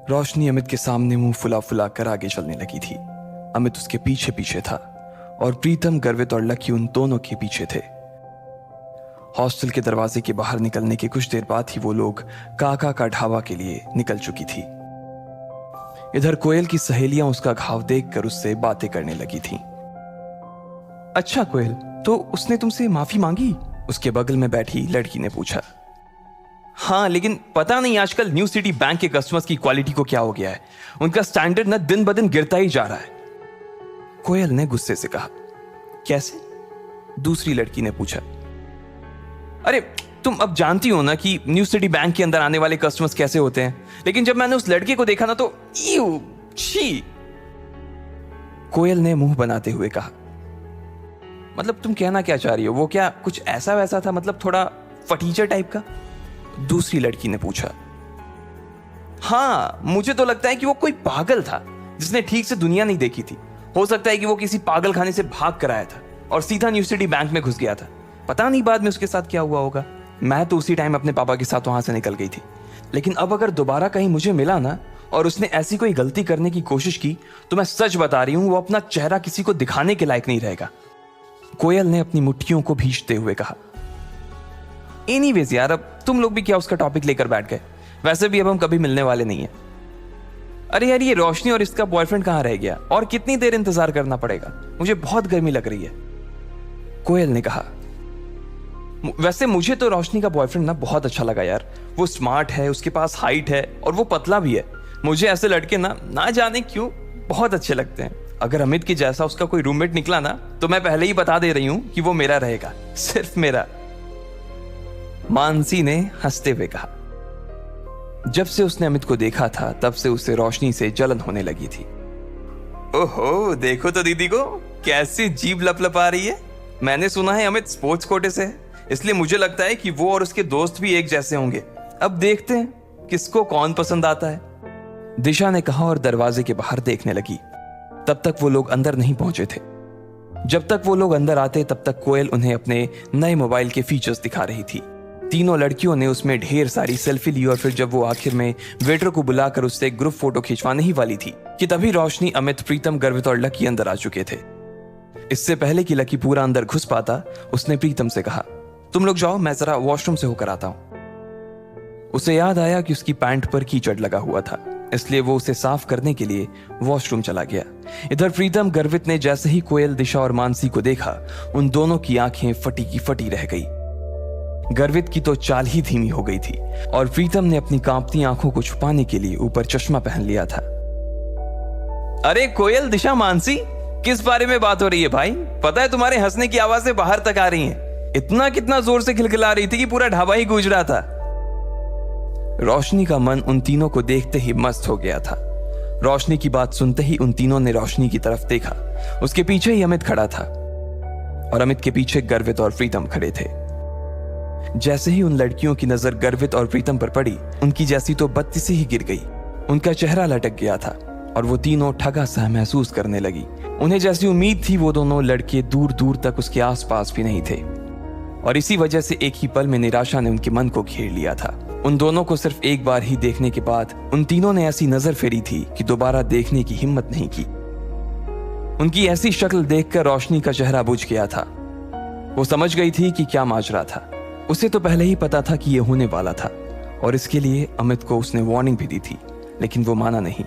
रोशनी अमित के सामने मुंह फुला फुला कर आगे चलने लगी थी। अमित उसके पीछे पीछे था और प्रीतम, गर्वित और लकी उन दोनों के पीछे थे। हॉस्टल के दरवाजे के बाहर निकलने के कुछ देर बाद ही वो लोग काका का ढाबा के लिए निकल चुकी थी। इधर कोयल की सहेलियां उसका घाव देखकर उससे बातें करने लगी थीं। अच्छा कोयल, तो उसने तुमसे माफी मांगी? उसके बगल में बैठी लड़की ने पूछा। हाँ, लेकिन पता नहीं आजकल न्यू सिटी बैंक के कस्टमर्स की क्वालिटी को क्या हो गया है। उनका स्टैंडर्ड ना दिन ब दिन गिरता ही जा रहा है। कोयल ने गुस्से से कहा। कैसे? दूसरी लड़की ने पूछा। अरे तुम अब जानती हो ना कि न्यू सिटी बैंक के अंदर आने वाले कस्टमर्स कैसे होते हैं, लेकिन जब मैंने उस लड़के को देखा ना तो ईउ, छी। कोयल ने मुंह बनाते हुए कहा। मतलब तुम कहना क्या चाह रही हो? वो क्या कुछ ऐसा वैसा था, मतलब थोड़ा फटीचर टाइप का? दूसरी लड़की ने पूछा। हाँ, मुझे तो लगता है कि वो कोई पागल था जिसने ठीक से दुनिया नहीं देखी थी। हो सकता है कि वो किसी पागल खाने से भाग कर आया था और सीधा न्यू सिटी बैंक में घुस गया था। पता नहीं बाद में उसके साथ क्या हुआ होगा। मैं तो उसी टाइम अपने पापा के साथ वहां से निकल गई थी। लेकिन अब अगर दोबारा कहीं मुझे मिला ना और उसने ऐसी कोई गलती करने की कोशिश की तो मैं सच बता रही हूं, वो अपना चेहरा किसी को दिखाने के लायक नहीं रहेगा। कोयल ने अपनी मुट्ठियों को भींचते हुए कहा। एनीवेज यार, अब तुम लोग भी क्या उसका टॉपिक लेकर बैठ गए? वैसे भी अब हम कभी मिलने वाले नहीं हैं। अरे यार, ये रोशनी और इसका बॉयफ्रेंड कहां रह गया? और कितनी देर इंतजार करना पड़ेगा? मुझे बहुत गर्मी लग रही है। कोयल ने कहा। वैसे मुझे तो रोशनी का बॉयफ्रेंड ना बहुत अच्छा लगा यार। वो स्मार्ट है, उसके पास हाइट है और वो पतला भी है। मुझे ऐसे लड़के ना जाने क्यों बहुत अच्छे लगते हैं। अगर अमित की जैसा उसका कोई रूममेट निकला ना तो मैं पहले ही बता दे रही हूं कि वो मेरा रहेगा, सिर्फ मेरा। मानसी ने हंसते हुए कहा। जब से उसने अमित को देखा था तब से उसे रोशनी से जलन होने लगी थी। ओहो, देखो तो दीदी को कैसी जीभ लपलपा रही है। मैंने सुना है अमित स्पोर्ट्स कोटे से है, इसलिए मुझे लगता है कि वो और उसके दोस्त भी एक जैसे होंगे। अब देखते हैं किसको कौन पसंद आता है, दिशा ने कहा और दरवाजे के बाहर देखने लगी। तब तक वो लोग अंदर नहीं पहुंचे थे। जब तक वो लोग अंदर आते तब तक कोयल उन्हें अपने नए मोबाइल के फीचर्स दिखा रही थी। तीनों लड़कियों ने उसमें ढेर सारी सेल्फी ली और फिर जब वो आखिर में वेटर को बुलाकर उससे एक ग्रुप फोटो खिंचवाने ही वाली थी कि तभी रोशनी, अमित, प्रीतम, गर्वित और लकी अंदर आ चुके थे। इससे पहले कि लकी पूरा अंदर घुस पाता, उसने प्रीतम से कहा, तुम लोग जाओ, मैं जरा वॉशरूम से होकर आता हूं। उसे याद आया कि उसकी पैंट पर कीचड़ लगा हुआ था, इसलिए वो उसे साफ करने के लिए वॉशरूम चला गया। इधर प्रीतम, गर्वित ने जैसे ही कोयल, दिशा और मानसी को देखा, उन दोनों की आंखें फटी की फटी रह गई। गर्वित की तो चाल ही धीमी हो गई थी और प्रीतम ने अपनी कांपती आंखों को छुपाने के लिए ऊपर चश्मा पहन लिया था। अरे कोयल, दिशा, मानसी, किस बारे में बात हो रही है भाई? पता है तुम्हारे हंसने की आवाजें बाहर तक आ रही हैं। इतना कितना जोर से खिलखिला रही थी कि पूरा ढाबा ही गूंज रहा था। रोशनी का मन उन तीनों को देखते ही मस्त हो गया था। रोशनी की बात सुनते ही उन तीनों ने रोशनी की तरफ देखा। उसके पीछे ही अमित खड़ा था और अमित के पीछे गर्वित और प्रीतम खड़े थे। जैसे ही उन लड़कियों की नजर गर्वित और प्रीतम पर पड़ी, उनकी जैसी तो बत्ती से ही गिर गई। उनका चेहरा लटक गया था और वो तीनों ठगा सा महसूस करने लगी। उन्हें जैसी उम्मीद थी वो दोनों लड़के दूर दूर तक उसके आसपास भी नहीं थे और इसी वजह से एक ही पल में निराशा ने उनके मन को घेर लिया था। उन दोनों को सिर्फ एक बार ही देखने के बाद उन तीनों ने ऐसी नजर फेरी थी कि दोबारा देखने की हिम्मत नहीं की। उनकी ऐसी शक्ल देखकर रोशनी का चेहरा बुझ गया था। वो समझ गई थी कि क्या माजरा था। उसे तो पहले ही पता था कि यह होने वाला था और इसके लिए अमित को उसने वार्निंग भी दी थी, लेकिन वो माना नहीं।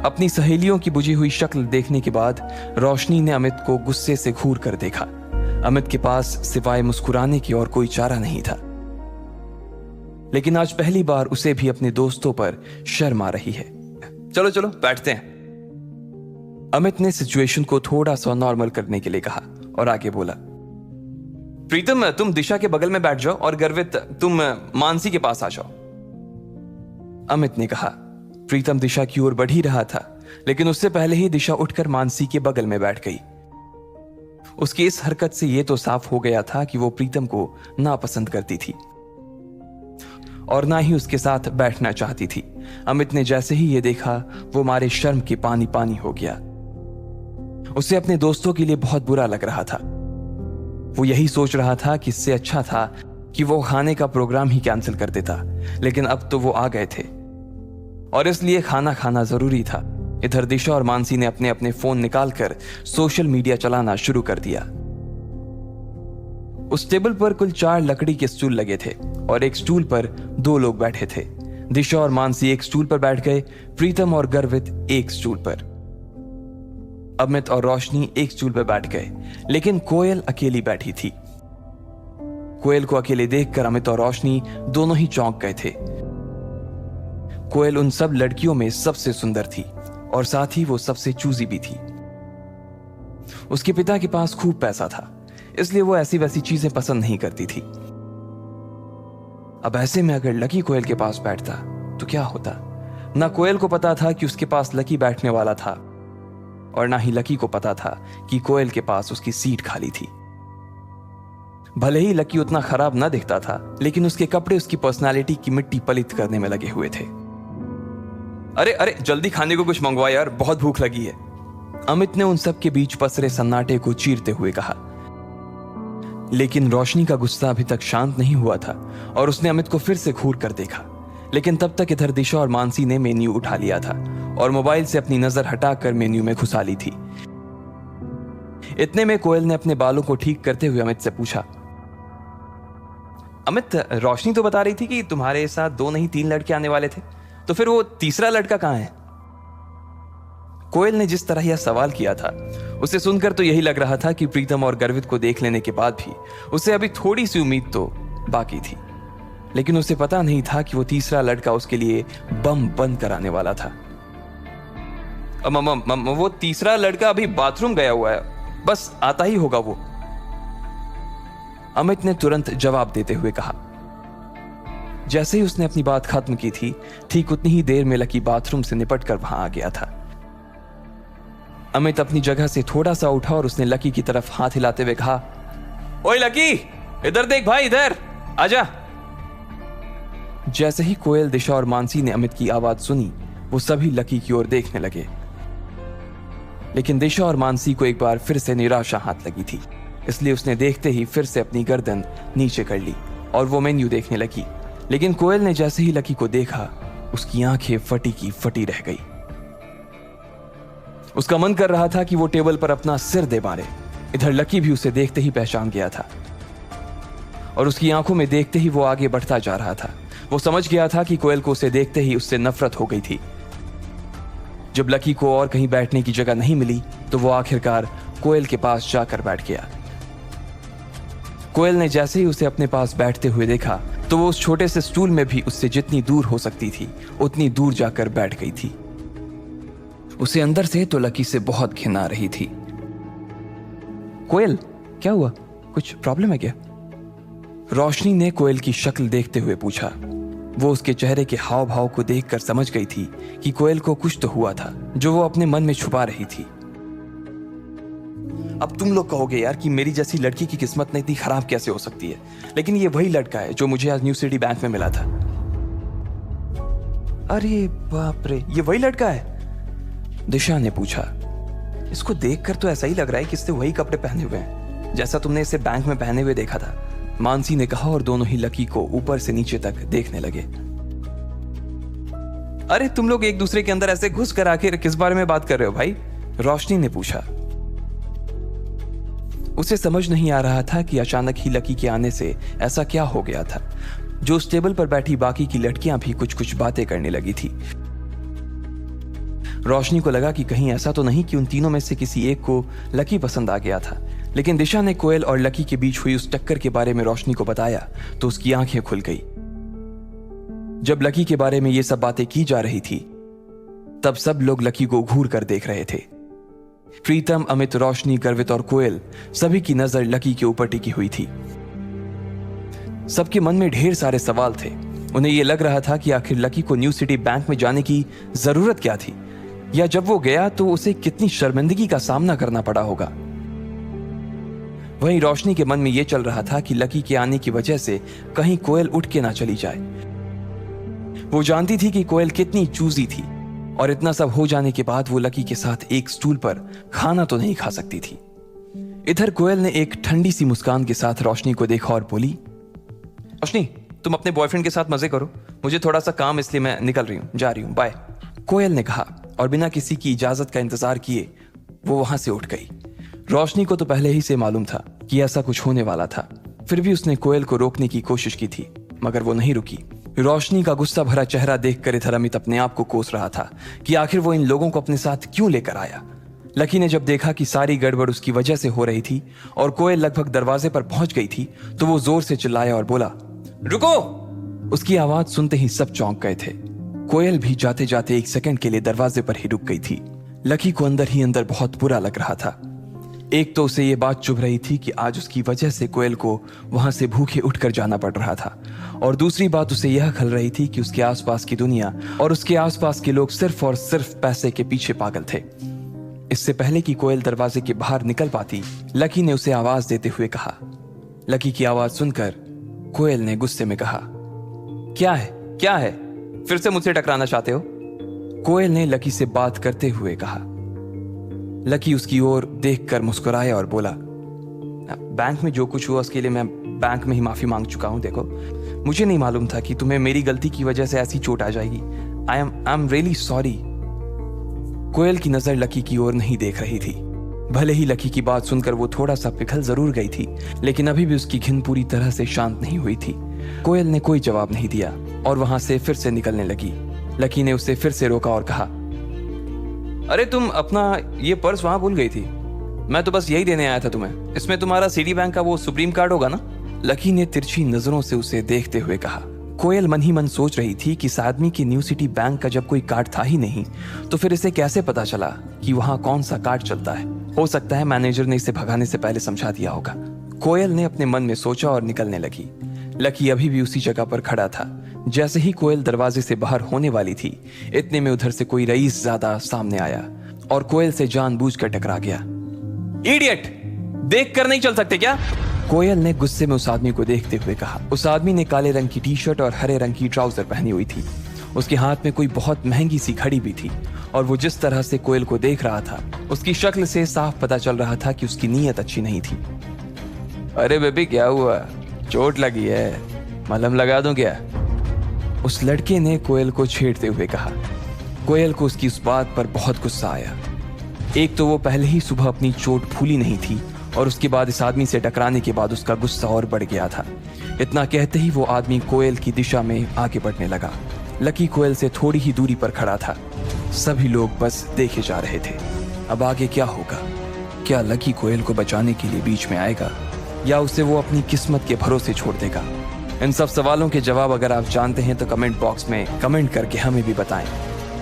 अपनी सहेलियों की बुझी हुई शक्ल देखने के बाद रोशनी ने अमित को गुस्से से घूर कर देखा। अमित के पास सिवाय मुस्कुराने की और कोई चारा नहीं था, लेकिन आज पहली बार उसे भी अपने दोस्तों पर शर्म आ रही है। चलो चलो बैठते हैं, अमित ने सिचुएशन को थोड़ा सा नॉर्मल करने के लिए कहा और आगे बोला। प्रीतम, तुम दिशा के बगल में बैठ जाओ और गर्वित, तुम मानसी के पास आ जाओ, अमित ने कहा। प्रीतम दिशा की ओर बढ़ ही रहा था, लेकिन उससे पहले ही दिशा उठकर मानसी के बगल में बैठ गई। उसकी इस हरकत से यह तो साफ हो गया था कि वो प्रीतम को नापसंद करती थी और ना ही उसके साथ बैठना चाहती थी। अमित ने जैसे ही ये देखा, वो मारे शर्म के पानी पानी हो गया। उसे अपने दोस्तों के लिए बहुत बुरा लग रहा था। वो यही सोच रहा था कि इससे अच्छा था कि वो खाने का प्रोग्राम ही कैंसिल कर देता, लेकिन अब तो वो आ गए थे। और इसलिए खाना खाना जरूरी था। इधर दिशा और मानसी ने अपने अपने फोन निकालकर सोशल मीडिया चलाना शुरू कर दिया। उस टेबल पर कुल 4 लकड़ी के स्टूल लगे थे और एक स्टूल पर 2 लोग बैठे थे। दिशा और मानसी एक स्टूल पर बैठ गए, प्रीतम और गर्वित एक स्टूल पर, अमित और रोशनी एक स्टूल पर बैठ गए, लेकिन कोयल अकेली बैठी थी। कोयल को अकेले देखकर अमित और रोशनी दोनों ही चौंक गए थे। कोयल उन सब लड़कियों में सबसे सुंदर थी और साथ ही वो सबसे चूजी भी थी। उसके पिता के पास खूब पैसा था, इसलिए वो ऐसी वैसी चीजें पसंद नहीं करती थी। अब ऐसे में अगर लकी कोयल के पास बैठता तो क्या होता? ना कोयल को पता था कि उसके पास लकी बैठने वाला था और ना ही लकी को पता था कि कोयल के पास उसकी सीट खाली थी। भले ही लकी उतना खराब ना दिखता था, लेकिन उसके कपड़े उसकी पर्सनालिटी की मिट्टी पलित करने में लगे हुए थे। अरे अरे जल्दी खाने को कुछ मंगवा यार, बहुत भूख लगी है, अमित ने उन सब के बीच पसरे सन्नाटे को चीरते हुए कहा। लेकिन रोशनी का गुस्सा अभी तक शांत नहीं हुआ था और उसने अमित को फिर से घूर कर देखा। लेकिन तब तक इधर दिशा और मानसी ने मेन्यू उठा लिया था और मोबाइल से अपनी नजर हटाकर मेन्यू में घुसा ली थी। इतने में कोयल ने अपने बालों को ठीक करते हुए अमित से पूछा, अमित, रोशनी तो बता रही थी कि तुम्हारे साथ 2 नहीं 3 लड़के आने वाले थे, तो फिर वो तीसरा लड़का कहां है? कोयल ने जिस तरह यह सवाल किया था, उसे सुनकर तो यही लग रहा था कि प्रीतम और गर्वित को देख लेने के बाद भी उसे अभी थोड़ी सी उम्मीद तो बाकी थी। लेकिन उसे पता नहीं था कि वो तीसरा लड़का उसके लिए बम बंद कराने वाला था। वो तीसरा लड़का अभी बाथरूम गया हुआ है, बस आता ही होगा वो, अमित ने तुरंत जवाब देते हुए कहा। जैसे ही उसने अपनी बात खत्म की थी, ठीक उतनी ही देर में लकी बाथरूम से निपटकर वहां आ गया था। अमित अपनी जगह से थोड़ा सा उठा और उसने लकी की तरफ हाथ हिलाते हुए कहा, ओए लकी, इधर देख भाई, इधर आजा। जैसे ही कोयल, दिशा और मानसी ने अमित की आवाज सुनी, वो सभी लकी की ओर देखने लगे। लेकिन दिशा और मानसी को एक बार फिर से निराशा हाथ लगी थी, इसलिए उसने देखते ही फिर से अपनी गर्दन नीचे कर ली और वो मेन्यू देखने लगी। लेकिन कोयल ने जैसे ही लकी को देखा, उसकी आंखें फटी की फटी रह गई। उसका मन कर रहा था कि वो टेबल पर अपना सिर दे मारे। इधर लकी भी उसे देखते ही पहचान गया था और उसकी आंखों में देखते ही वो आगे बढ़ता जा रहा था। वो समझ गया था कि कोयल को उसे देखते ही उससे नफरत हो गई थी। जब लकी को और कहीं बैठने की जगह नहीं मिली, तो वो आखिरकार कोयल के पास जाकर बैठ गया। कोयल ने जैसे ही उसे अपने पास बैठते हुए देखा, तो वो उस छोटे से स्टूल में भी उससे जितनी दूर हो सकती थी उतनी दूर जाकर बैठ गई थी। उसे अंदर से तो लकी से बहुत घिन आ रही थी। कोयल, क्या हुआ? कुछ प्रॉब्लम है क्या? रोशनी ने कोयल की शक्ल देखते हुए पूछा। वो उसके चेहरे के हाव भाव को देखकर समझ गई थी कि कोयल को कुछ तो हुआ था जो वो अपने मन में छुपा रही थी। अब तुम लोग कहोगे यार कि मेरी जैसी लड़की की किस्मत इतनी खराब कैसे हो सकती है, लेकिन ये वही लड़का है जो मुझे आज न्यू सिटी बैंक में मिला था। अरे बाप रे, ये वही लड़का है? दिशा ने पूछा। इसको देखकर तो ऐसा ही लग रहा है कि इसने वही कपड़े पहने हुए हैं जैसा तुमने इसे बैंक में पहने हुए देखा था, मानसी ने कहा और दोनों ही लकी को ऊपर से नीचे तक देखने लगे। अरे तुम लोग एक दूसरे के अंदर ऐसे घुस कर आखिर किस बारे में बात कर रहे हो भाई? रोशनी ने पूछा। उसे समझ नहीं आ रहा था कि अचानक ही लकी के आने से ऐसा क्या हो गया था जो उस टेबल पर बैठी बाकी की लड़कियां भी कुछ कुछ बातें करने लगी थी। रोशनी को लगा कि कहीं ऐसा तो नहीं कि उन तीनों में से किसी एक को लकी पसंद आ गया था। लेकिन दिशा ने कोयल और लकी के बीच हुई उस टक्कर के बारे में रोशनी को बताया तो उसकी आंखें खुल गई। जब लकी के बारे में ये सब बातें की जा रही थी, तब सब लोग लकी को घूर कर देख रहे थे। प्रीतम, अमित, रोशनी, गर्वित और कोयल, सभी की नजर लकी के ऊपर टिकी हुई थी। सबके मन में ढेर सारे सवाल थे। उन्हें यह लग रहा था कि आखिर लकी को न्यू सिटी बैंक में जाने की जरूरत क्या थी, या जब वो गया तो उसे कितनी शर्मिंदगी का सामना करना पड़ा होगा। वहीं रोशनी के मन में यह चल रहा था कि लकी के आने की वजह से कहीं कोयल उठ के ना चली जाए। वो जानती थी कि कोयल कितनी चूजी थी और इतना सब हो जाने के बाद वो लकी के साथ एक स्टूल पर खाना तो नहीं खा सकती थी। इधर कोयल ने एक ठंडी सी मुस्कान के साथ रोशनी को देखा और बोली, रोशनी तुम अपने बॉयफ्रेंड के साथ मजे करो, मुझे थोड़ा सा काम, इसलिए मैं निकल रही हूँ, जा रही हूँ, बाय। कोयल ने कहा और बिना किसी की इजाजत का इंतजार किए वो वहां से उठ गई। रोशनी को तो पहले ही से मालूम था कि ऐसा कुछ होने वाला था, फिर भी उसने कोयल को रोकने की कोशिश की थी, मगर वो नहीं रुकी। रोशनी का गुस्सा भरा चेहरा देखकर इधर अमित अपने आप को कोस रहा था कि आखिर वो इन लोगों को अपने साथ क्यों लेकर आया। लकी ने जब देखा कि सारी गड़बड़ उसकी वजह से हो रही थी और कोयल लगभग दरवाजे पर पहुंच गई थी, तो वो जोर से चिल्लाया और बोला, रुको। उसकी आवाज सुनते ही सब चौंक गए थे। कोयल भी जाते जाते एक सेकंड के लिए दरवाजे पर ही रुक गई थी। लकी को अंदर ही अंदर बहुत बुरा लग रहा था। एक तो उसे ये बात चुभ रही थी कि आज उसकी वजह से कोयल को वहां से भूखे उठकर जाना पड़ रहा था, और दूसरी बात उसे यह खल रही थी कि उसके आसपास की दुनिया और उसके आसपास के लोग सिर्फ और सिर्फ पैसे के पीछे पागल थे। इससे पहले कि कोयल दरवाजे के बाहर निकल पाती, लकी ने उसे आवाज देते हुए कहा। लकी की आवाज सुनकर कोयल ने गुस्से में कहा, क्या है, क्या है, फिर से मुझसे टकराना चाहते हो? कोयल ने लकी से बात करते हुए कहा। लकी उसकी ओर देखकर मुस्कुराया और बोला, बैंक में जो कुछ हुआ उसके लिए मैं बैंक में ही माफी मांग चुका हूं। देखो, मुझे नहीं मालूम था कि तुम्हें मेरी गलती की वजह से ऐसी चोट आ जाएगी। I am really sorry. कोयल की नजर लकी की ओर नहीं देख रही थी। भले ही लकी की बात सुनकर वो थोड़ा सा पिघल जरूर गई थी, लेकिन अभी भी उसकी घिन पूरी तरह से शांत नहीं हुई थी। कोयल ने कोई जवाब नहीं दिया और वहां से फिर से निकलने लगी। लकी ने उसे फिर से रोका और कहा, अरे तुम अपना ये पर्स वहां भूल गई थी, मैं तो बस यही देने आया था तुम्हें, इसमें तुम्हारा सिटी बैंक का वो सुप्रीम कार्ड होगा ना? लकी ने तिरछी नजरों से उसे देखते हुए कहा। कोयल मन ही मन सोच रही थी कि इस आदमी के न्यू सिटी बैंक का जब कोई कार्ड था ही नहीं, तो फिर इसे कैसे पता चला कि वहां कौन सा कार्ड चलता है? हो सकता है मैनेजर ने इसे भगाने से पहले समझा दिया होगा। कोयल ने अपने मन में सोचा और निकलने लगी। लकी अभी भी उसी जगह पर खड़ा था। जैसे ही कोयल दरवाजे से बाहर होने वाली थी, इतने में उधर से कोई रईस ज्यादा सामने आया और कोयल से जानबूझकर टकरा गया। इडियट, देख कर नहीं चल सकते क्या? कोयल ने गुस्से में उस आदमी को देखते हुए कहा। उस आदमी ने काले रंग की टी शर्ट और हरे रंग की ट्राउजर पहनी हुई थी। उसके हाथ में कोई बहुत महंगी सी घड़ी भी थी, और वो जिस तरह से कोयल को देख रहा था, उसकी शक्ल से साफ पता चल रहा था कि उसकी नीयत अच्छी नहीं थी। अरे बेबी, क्या हुआ? चोट लगी है, मलहम लगा दूं क्या? उस लड़के ने कोयल को छेड़ते हुए कहा। कोयल को उसकी उस बात पर बहुत गुस्सा आया। एक तो वो पहले ही सुबह अपनी चोट भूली नहीं थी, और उसके बाद इस आदमी से टकराने के बाद उसका गुस्सा और बढ़ गया था। इतना कहते ही वो आदमी कोयल की दिशा में आगे बढ़ने लगा। लकी कोयल से थोड़ी ही दूरी पर खड़ा था। सभी लोग बस देखे जा रहे थे। अब आगे क्या होगा? क्या लकी कोयल को बचाने के लिए बीच में आएगा, या उसे वो अपनी किस्मत के भरोसे छोड़ देगा? इन सब सवालों के जवाब अगर आप जानते हैं तो कमेंट बॉक्स में कमेंट करके हमें भी बताएं,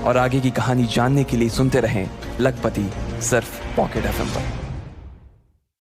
और आगे की कहानी जानने के लिए सुनते रहें लखपति सिर्फ पॉकेट FM पर।